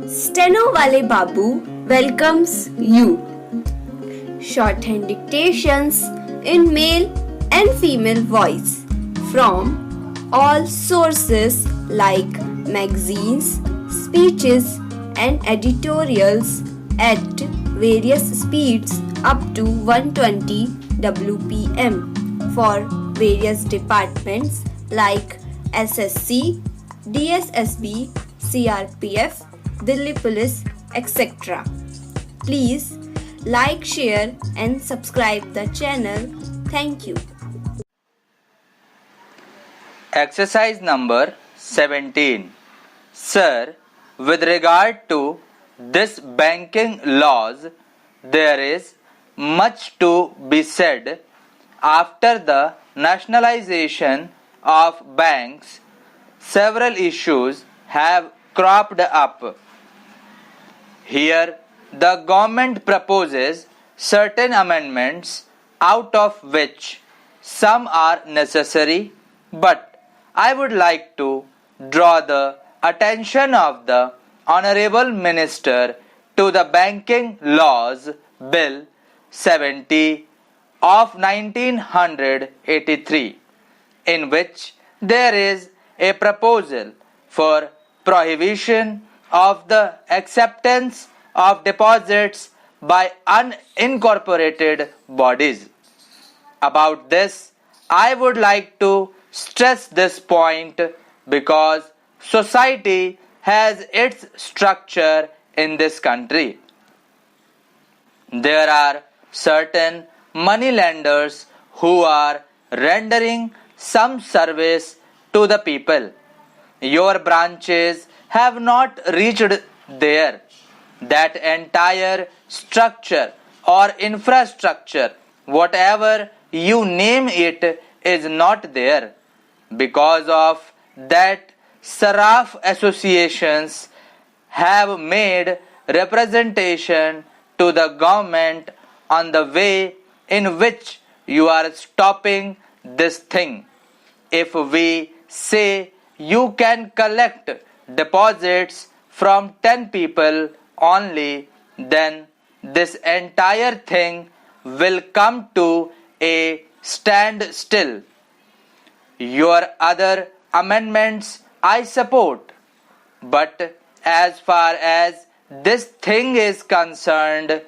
Stenowalebabu welcomes you. Shorthand dictations in male and female voice from all sources like magazines, speeches, and editorials at various speeds up to 120 WPM for various departments like SSC, DSSSB, CRPF, Delhi Police, etc. Please like, share and subscribe the channel. Thank you. Exercise number 17. Sir, with regard to this banking laws, there is much to be said. After the nationalization of banks, several issues have cropped up. Here, the government proposes certain amendments, out of which some are necessary, but I would like to draw the attention of the Honorable Minister to the Banking Laws Bill 70 of 1983, in which there is a proposal for prohibition of the acceptance of deposits by unincorporated bodies. About this, I would like to stress this point because society has its structure in this country. There are certain money lenders who are rendering some service to the people. Your branches have not reached there. That entire structure or infrastructure, whatever you name it, is not there. Because of that, Saraf associations have made representation to the government on the way in which you are stopping this thing. If we say you can collect deposits from 10 people only, then this entire thing will come to a standstill. Your other amendments I support, but as far as this thing is concerned,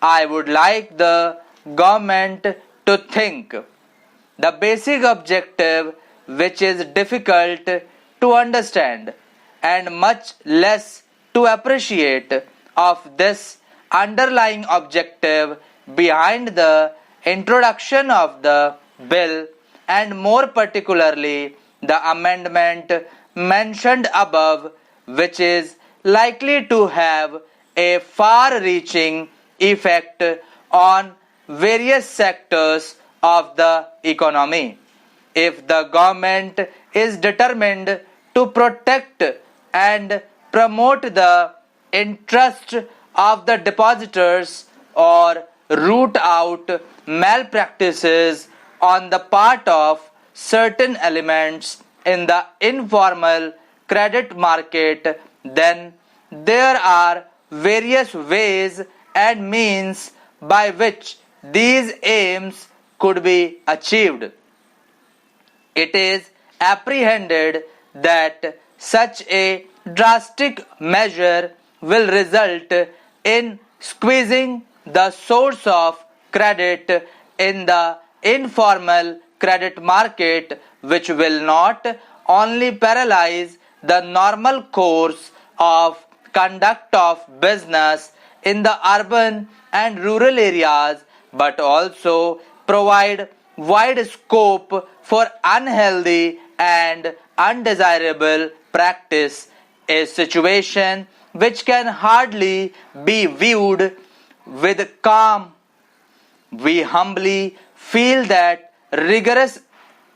I would like the government to think. The basic objective, which is difficult to understand and much less to appreciate, of this underlying objective behind the introduction of the bill, and more particularly the amendment mentioned above, which is likely to have a far-reaching effect on various sectors of the economy. If the government is determined to protect and promote the interest of the depositors or root out malpractices on the part of certain elements in the informal credit market, then there are various ways and means by which these aims could be achieved. It is apprehended that such a drastic measure will result in squeezing the source of credit in the informal credit market, which will not only paralyze the normal course of conduct of business in the urban and rural areas, but also provide wide scope for unhealthy and undesirable practice, a situation which can hardly be viewed with calm. We humbly feel that rigorous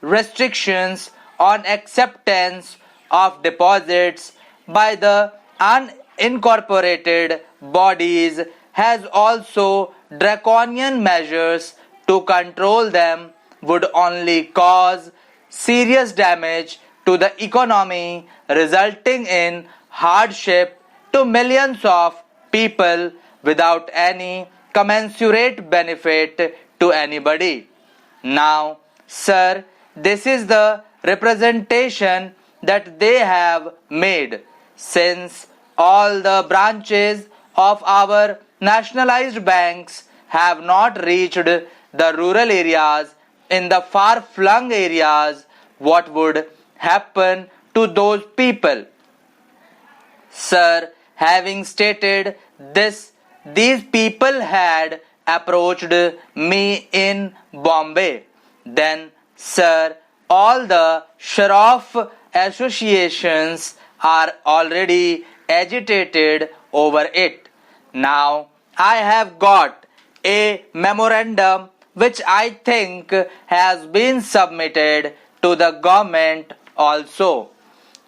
restrictions on acceptance of deposits by the unincorporated bodies has also draconian measures to control them would only cause serious damage to the economy, resulting in hardship to millions of people without any commensurate benefit to anybody. Now, sir, this is the representation that they have made, since all the branches of our nationalized banks have not reached the rural areas. In the far-flung areas, what would happen to those people? Sir, having stated this, these people had approached me in Bombay. Then, sir, all the sheriff associations are already agitated over it. Now, I have got a memorandum which I think has been submitted to the government also.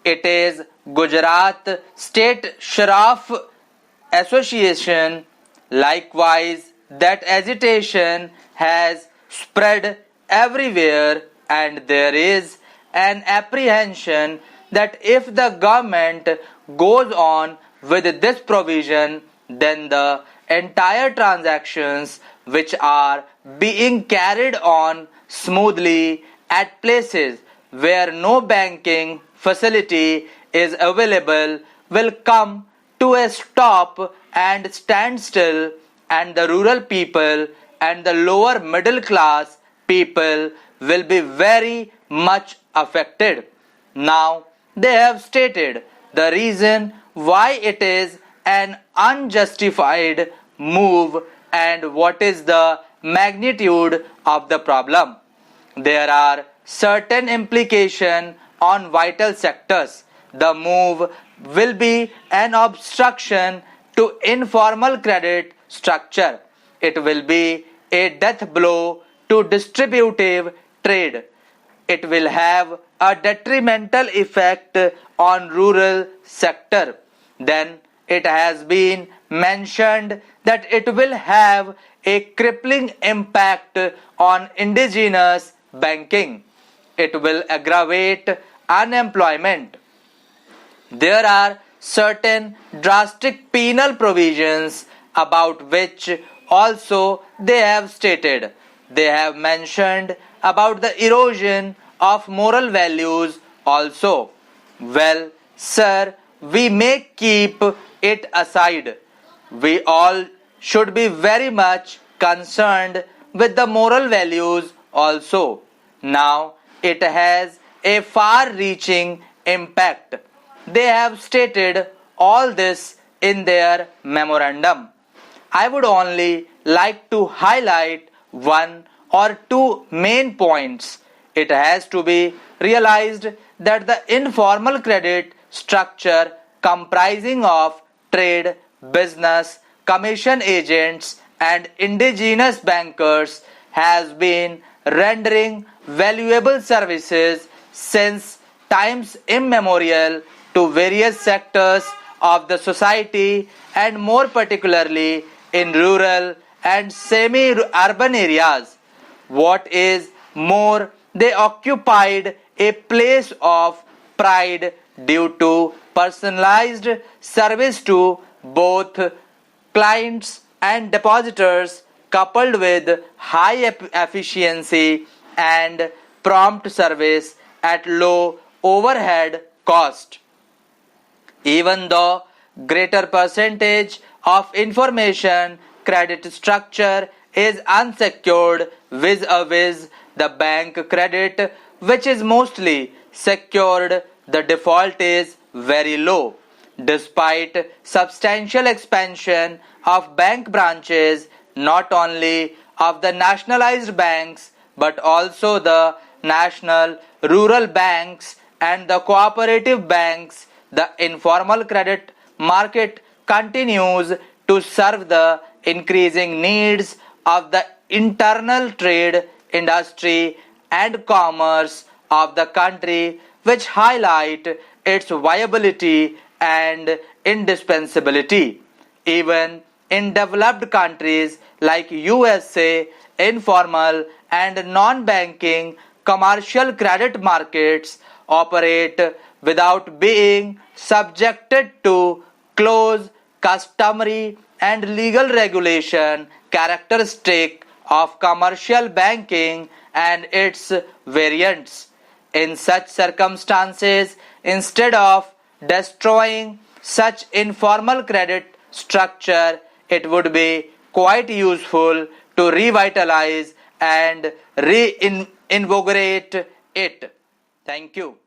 It is Gujarat State Sheriff Association. Likewise, that agitation has spread everywhere, and there is an apprehension that if the government goes on with this provision, then the entire transactions which are being carried on smoothly at places where no banking facility is available will come to a stop and stand still, and the rural people and the lower middle class people will be very much affected. Now, they have stated the reason why it is an unjustified move and what is the magnitude of the problem. There are certain implications on vital sectors. The move will be an obstruction to informal credit structure. It will be a death blow to distributive trade. It will have a detrimental effect on rural sector. Then it has been mentioned that it will have a crippling impact on indigenous banking. It will aggravate unemployment. There are certain drastic penal provisions about which also they have stated. They have mentioned about the erosion of moral values also. Well, sir, we may keep it aside. We all should be very much concerned with the moral values also. Now, it has a far-reaching impact. They have stated all this in their memorandum. I would only like to highlight one or two main points. It has to be realized that the informal credit structure comprising of trade, business, commission agents and indigenous bankers has been rendering valuable services since times immemorial to various sectors of the society, and more particularly in rural and semi-urban areas. What is more, they occupied a place of pride due to personalized service to both clients and depositors, coupled with high efficiency and prompt service at low overhead cost. Even though greater percentage of information credit structure is unsecured vis-a-vis the bank credit, which is mostly secured, the default is very low. Despite substantial expansion of bank branches, not only of the nationalized banks but also the national rural banks and the cooperative banks, the informal credit market continues to serve the increasing needs of the internal trade, industry and commerce of the country, which highlight its viability and indispensability. Even in developed countries like USA, informal and non-banking commercial credit markets operate without being subjected to close, customary and legal regulation characteristic of commercial banking and its variants. In such circumstances, instead of destroying such informal credit structure, it would be quite useful to revitalize and reinvigorate it. Thank you.